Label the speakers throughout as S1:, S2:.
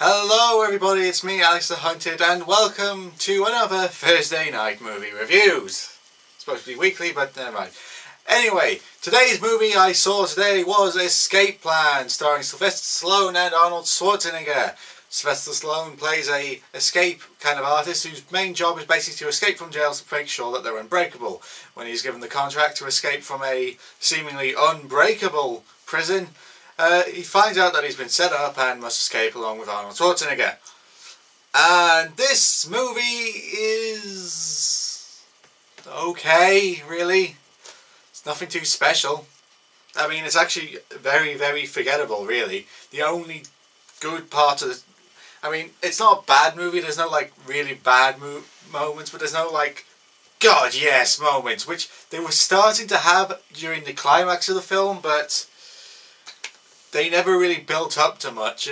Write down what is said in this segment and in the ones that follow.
S1: Hello everybody, it's me, Alex the Hunted, and welcome to another Thursday night movie reviews. It's supposed to be weekly, but never mind. Anyway, today's movie I saw today was Escape Plan, starring Sylvester Stallone and Arnold Schwarzenegger. Sylvester Stallone plays a escape kind of artist whose main job is basically to escape from jail to make sure that they're unbreakable. When he's given the contract to escape from a seemingly unbreakable prison, he finds out that he's been set up and must escape along with Arnold Schwarzenegger. And this movie is okay, really. It's nothing too special. I mean, it's actually very, very forgettable, really. The only good part of the... I mean, it's not a bad movie. There's no, like, really bad moments, but there's no, like, God, yes moments, which they were starting to have during the climax of the film, but they never really built up to much.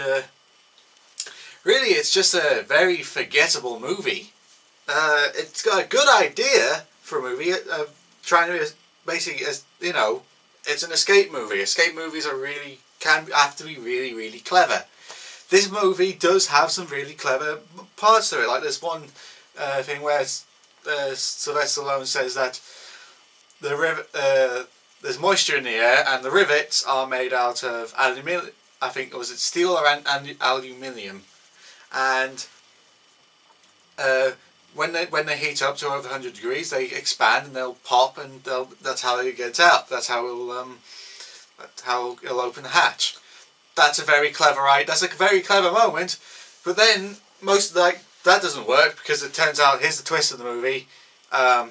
S1: Really, it's just a very forgettable movie. It's got a good idea for a movie, trying to basically, you know, it's an escape movie. Escape movies have to be really, really clever. This movie does have some really clever parts to it. Like this one thing where Sylvester Stallone says that the river, there's moisture in the air, and the rivets are made out of aluminium. I think was it steel or aluminium, and when they heat up to over 100 degrees, they expand and they'll pop, and that's how it gets out. That's how it'll open the hatch. That's a very clever That's a very clever moment, but then most of that doesn't work because it turns out, here's the twist of the movie.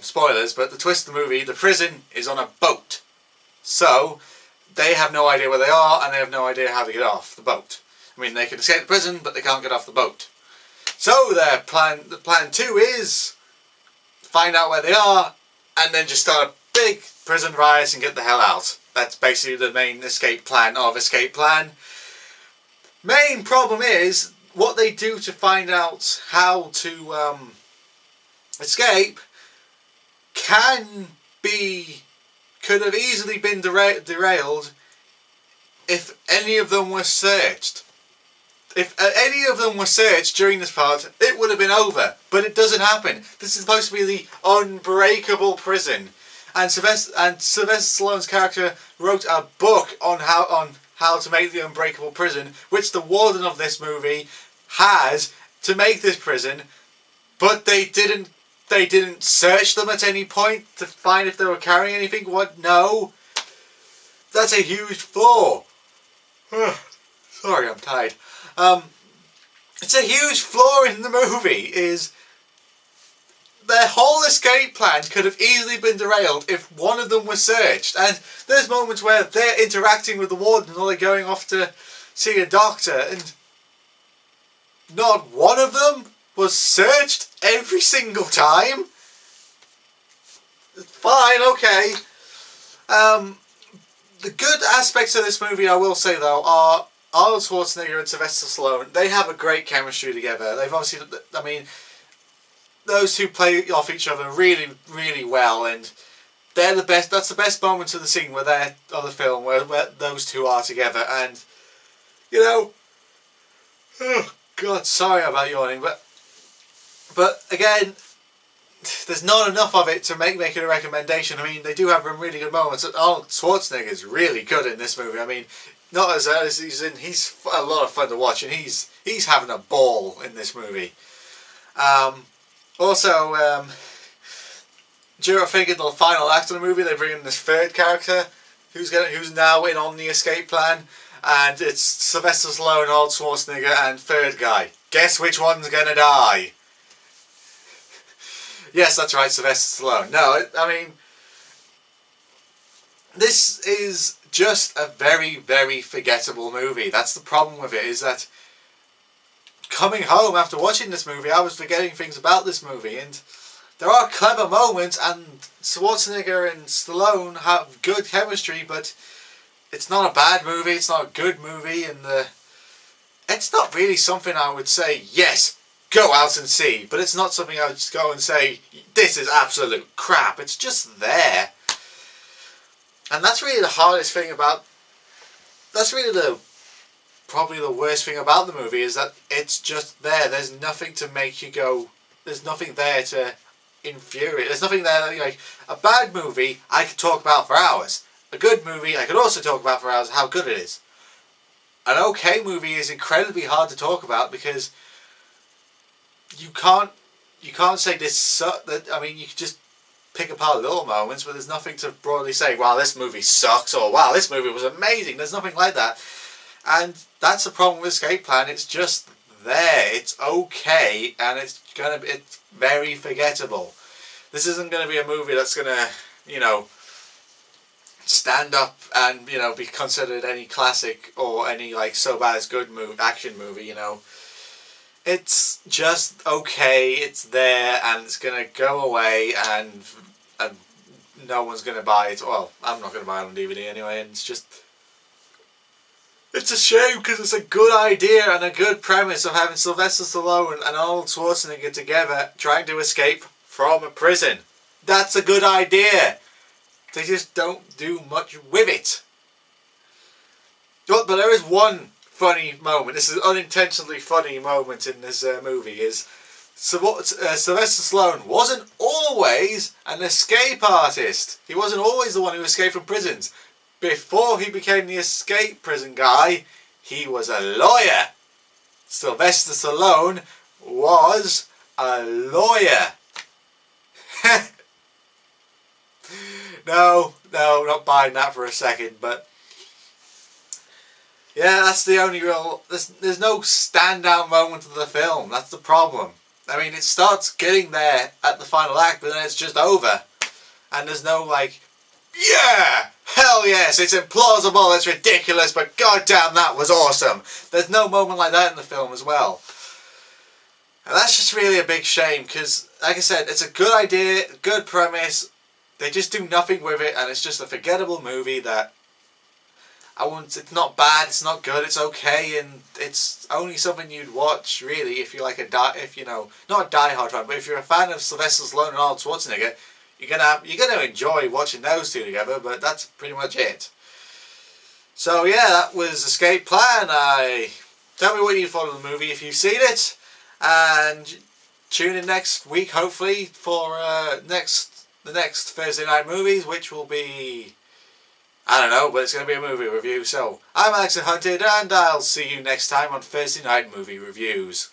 S1: Spoilers, but the twist of the movie: the prison is on a boat. So they have no idea where they are, and they have no idea how to get off the boat. I mean, they can escape the prison, but they can't get off the boat. So the plan 2 is find out where they are, and then just start a big prison riot and get the hell out. That's basically the main escape plan of Escape Plan. Main problem is what they do to find out how to escape could have easily been derailed if any of them were searched. If any of them were searched during this part, it would have been over. But it doesn't happen. This is supposed to be the unbreakable prison, and Sylvester Stallone's character wrote a book on how to make the unbreakable prison, which the warden of this movie has to make this prison, but they didn't search them at any point to find if they were carrying anything. What? No. That's a huge flaw. Sorry, I'm tired. It's a huge flaw in the movie, is their whole escape plan could have easily been derailed if one of them was searched. And there's moments where they're interacting with the warden or they're going off to see a doctor, and not one of them was searched every single time. Fine, okay. The good aspects of this movie, I will say though, are Arnold Schwarzenegger and Sylvester Stallone. They have a great chemistry together. They've obviously, I mean, those two play off each other really, really well, and they're the best. That's the best moments of the scene of the film where those two are together. And you know, oh God, sorry about yawning, but again, there's not enough of it to make it a recommendation. I mean, they do have some really good moments. Arnold Schwarzenegger is really good in this movie. I mean, not as early as he's in. He's a lot of fun to watch, and he's having a ball in this movie. Also, I think in the final act of the movie, they bring in this third character who's now in on the escape plan, and it's Sylvester Stallone, Arnold Schwarzenegger, and third guy. Guess which one's gonna die? Yes, that's right, Sylvester Stallone. No, I mean, this is just a very, very forgettable movie. That's the problem with it, is that coming home after watching this movie, I was forgetting things about this movie, and there are clever moments, and Schwarzenegger and Stallone have good chemistry, but it's not a bad movie, it's not a good movie, and it's not really something I would say, yes, go out and see, but it's not something I would just go and say, this is absolute crap. It's just there. And that's really the hardest thing about... That's really probably the worst thing about the movie is that it's just there. There's nothing to make you go. There's nothing there to infuriate. There's nothing there that, like, a bad movie I could talk about for hours. A good movie I could also talk about for hours how good it is. An okay movie is incredibly hard to talk about because you can't say this. I mean, you can just pick apart little moments, but there's nothing to broadly say, wow, this movie sucks, or wow, this movie was amazing. There's nothing like that. And that's the problem with Escape Plan. It's just there. It's okay, and it's very forgettable. This isn't going to be a movie that's going to, you know, stand up and, you know, be considered any classic or any, like, so bad it's good action movie, you know. It's just okay, it's there, and it's going to go away, and no one's going to buy it. Well, I'm not going to buy it on DVD anyway, and it's a shame because it's a good idea and a good premise of having Sylvester Stallone and Arnold Schwarzenegger together trying to escape from a prison. That's a good idea. They just don't do much with it. But there is one funny moment. This is an unintentionally funny moment in this movie. Is Sylvester Stallone wasn't always an escape artist. He wasn't always the one who escaped from prisons. Before he became the escape prison guy, he was a lawyer. Sylvester Stallone was a lawyer. No, not buying that for a second, but yeah, that's the only real. There's no standout moment of the film. That's the problem. I mean, it starts getting there at the final act, but then it's just over, and there's no, like, yeah, hell yes, it's implausible, it's ridiculous, but goddamn, that was awesome. There's no moment like that in the film as well, and that's just really a big shame because, like I said, it's a good idea, good premise. They just do nothing with it, and it's just a forgettable movie that it's not bad, it's not good, it's okay, and it's only something you'd watch really if you're like not a die-hard fan, but if you're a fan of Sylvester Stallone and Arnold Schwarzenegger, you're gonna enjoy watching those two together. But that's pretty much it. So yeah, that was Escape Plan. Tell me what you thought of the movie if you've seen it, and tune in next week hopefully for the next Thursday night movies, which will be, I don't know, but it's going to be a movie review. So I'm Alex Hunted, and I'll see you next time on Thursday night movie reviews.